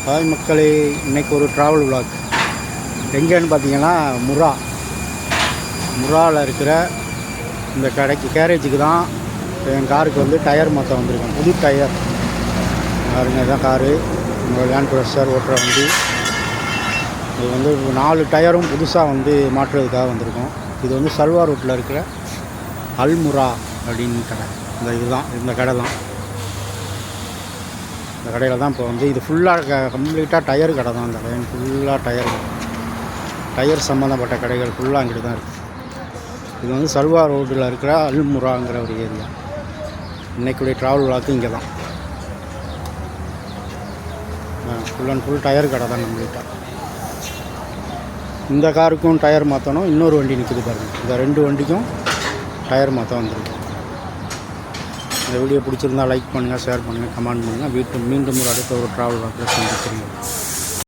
Hi மக்களே, இன்றைக்கி ஒரு ட்ராவல் விலாக். எங்கேன்னு பார்த்தீங்கன்னா முராவில் இருக்கிற இந்த கடைக்கு கேரேஜுக்கு தான் என் காருக்கு வந்து டயர் மாற்ற வந்திருக்கேன். புது டயர் பாருங்க, தான் காரு லேண்ட் க்ரூசர் ஓட்டுற வண்டி. இது வந்து 4 டயரும் புதுசாக வந்து மாற்றுறதுக்காக வந்திருக்கோம். இது வந்து சல்வா ரோட்டில் இருக்கிற அல்முரா அப்படின்னு கடை. இந்த கடை தான். இந்த கடையில் தான் இப்போ வந்து இது ஃபுல்லாக கம்ப்ளீட்டாக டயர் கடை தான். இந்த லைன் ஃபுல்லாக டயர் சம்மந்தப்பட்ட கடைகள் ஃபுல்லாக அங்கிட்டு தான் இருக்குது. இது வந்து சல்வா ரோட்டில் இருக்கிற அல்முராங்கிற ஒரு ஏரியா. இன்றைக்குடைய ட்ராவல் விளாக்கு இங்கே தான். ஃபுல் அண்ட் ஃபுல் டயர் கடை தான் கம்ப்ளீட்டாக. இந்த காருக்கும் டயர் மாற்றணும். இன்னொரு வண்டி நிற்குது பாருங்கள். இந்த 2 வண்டிக்கும் டயர் மாற்ற வந்துருக்கு. இந்த வீடியோ பிடிச்சிருந்தால் லைக் பண்ணுங்கள், ஷேர் பண்ணுங்கள், கமெண்ட் பண்ணுங்கள். மீண்டும் ஒரு அடுத்த ஒரு ட்ராவல் வாக்கில் சந்திக்கிறீங்க.